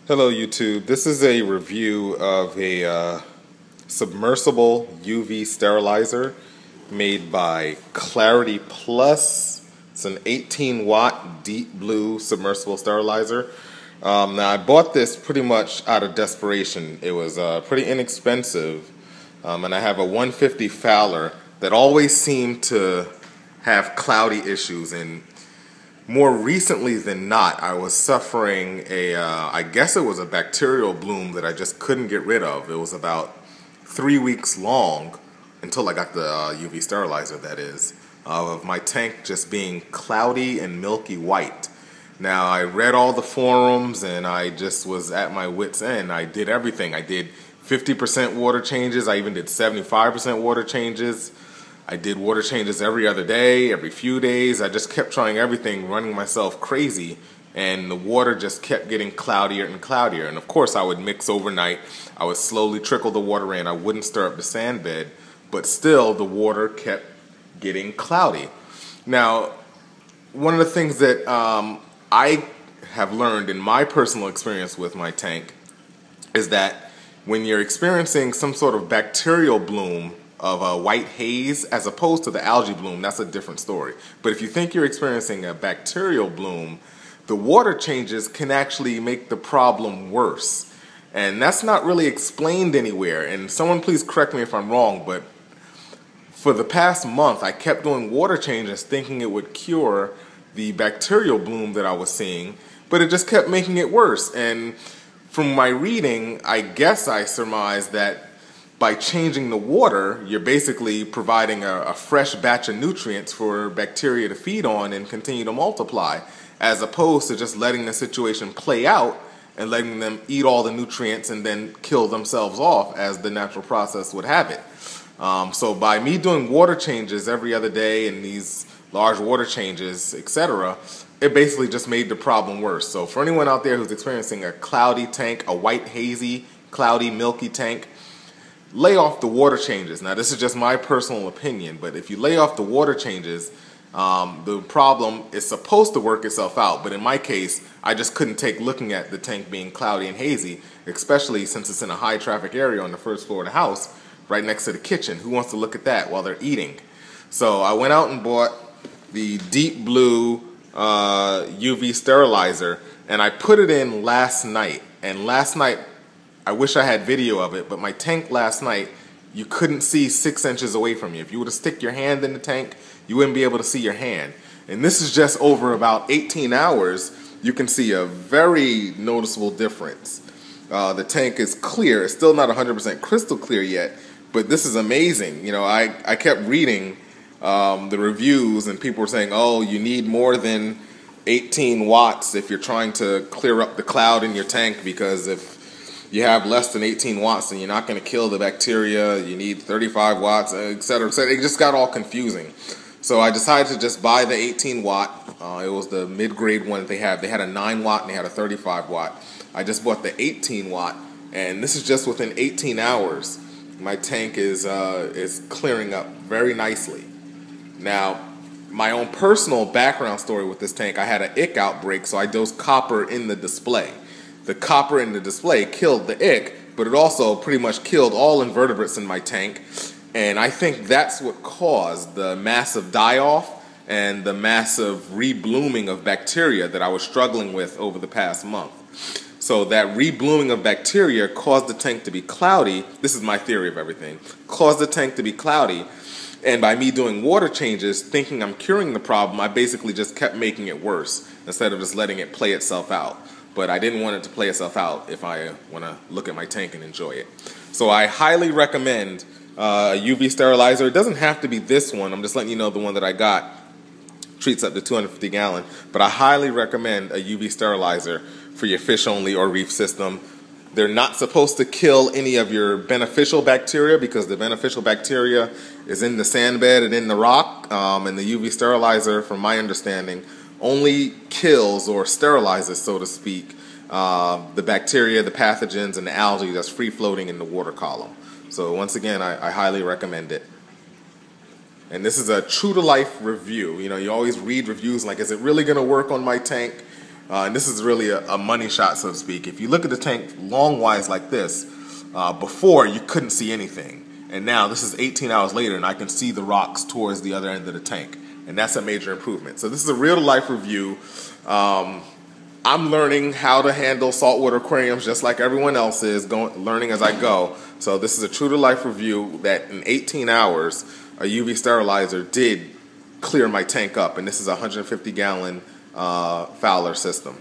Hello YouTube, this is a review of a submersible UV sterilizer made by Clarity Plus. It's an 18 watt deep blue submersible sterilizer. Now I bought this pretty much out of desperation. It was pretty inexpensive, and I have a 150 fowlr that always seemed to have cloudy issues, and more recently than not, I was suffering I guess it was a bacterial bloom that I just couldn't get rid of. It was about 3 weeks long until I got the UV sterilizer, that is, of my tank just being cloudy and milky white. Now, I read all the forums and I just was at my wit's end. I did everything. I did 50% water changes. I even did 75% water changes. I did water changes every other day, every few days. I just kept trying everything, running myself crazy, and the water just kept getting cloudier and cloudier. And of course, I would mix overnight. I would slowly trickle the water in. I wouldn't stir up the sand bed, but still the water kept getting cloudy. Now, one of the things that I have learned in my personal experience with my tank is that when you're experiencing some sort of bacterial bloom of a white haze as opposed to the algae bloom, that's a different story. But if you think you're experiencing a bacterial bloom, the water changes can actually make the problem worse. And that's not really explained anywhere. And someone please correct me if I'm wrong, but for the past month I kept doing water changes thinking it would cure the bacterial bloom that I was seeing, but it just kept making it worse. And from my reading, I guess I surmised that by changing the water, you're basically providing a fresh batch of nutrients for bacteria to feed on and continue to multiply, as opposed to just letting the situation play out and letting them eat all the nutrients and then kill themselves off as the natural process would have it. So by me doing water changes every other day and these large water changes, etc., it basically just made the problem worse. So for anyone out there who's experiencing a cloudy tank, a white, hazy, cloudy, milky tank, lay off the water changes. Now, this is just my personal opinion, but if you lay off the water changes, the problem is supposed to work itself out. But in my case, I just couldn't take looking at the tank being cloudy and hazy, especially since it's in a high traffic area on the first floor of the house, right next to the kitchen. Who wants to look at that while they're eating? So I went out and bought the deep blue UV sterilizer, and I put it in last night. And last night, I wish I had video of it, but my tank last night, you couldn't see 6 inches away from you. If you were to stick your hand in the tank, you wouldn't be able to see your hand. And this is just over about 18 hours, you can see a very noticeable difference. The tank is clear. It's still not 100% crystal clear yet, but this is amazing. You know, I kept reading the reviews, and people were saying, oh, you need more than 18 watts if you're trying to clear up the cloud in your tank, because if you have less than 18 watts and you're not going to kill the bacteria, you need 35 watts, etc., etc. It just got all confusing. So I decided to just buy the 18 watt. It was the mid-grade one that they have. They had a 9 watt and they had a 35 watt. I just bought the 18 watt, and this is just within 18 hours. My tank is clearing up very nicely. Now, my own personal background story with this tank, I had an ick outbreak, so I dosed copper in the display. The copper in the display killed the ick, but it also pretty much killed all invertebrates in my tank. And I think that's what caused the massive die-off and the massive reblooming of bacteria that I was struggling with over the past month. So that reblooming of bacteria caused the tank to be cloudy. This is my theory of everything. Caused the tank to be cloudy. And by me doing water changes, thinking I'm curing the problem, I basically just kept making it worse instead of just letting it play itself out. But I didn't want it to play itself out if I want to look at my tank and enjoy it. So I highly recommend a UV sterilizer. It doesn't have to be this one. I'm just letting you know the one that I got treats up to 250 gallon. But I highly recommend a UV sterilizer for your fish only or reef system. They're not supposed to kill any of your beneficial bacteria, because the beneficial bacteria is in the sand bed and in the rock. And the UV sterilizer, from my understanding, only kills or sterilizes, so to speak, the bacteria, the pathogens, and the algae that's free floating in the water column. So once again, I highly recommend it. And this is a true to life review. You know, you always read reviews like, is it really going to work on my tank? And this is really a money shot, so to speak. If you look at the tank long-wise like this, before you couldn't see anything. And now this is 18 hours later and I can see the rocks towards the other end of the tank. And that's a major improvement. So this is a real-life review. I'm learning how to handle saltwater aquariums just like everyone else is, learning as I go. So this is a true-to-life review that in 18 hours, a UV sterilizer did clear my tank up. And this is a 150-gallon fowlr system.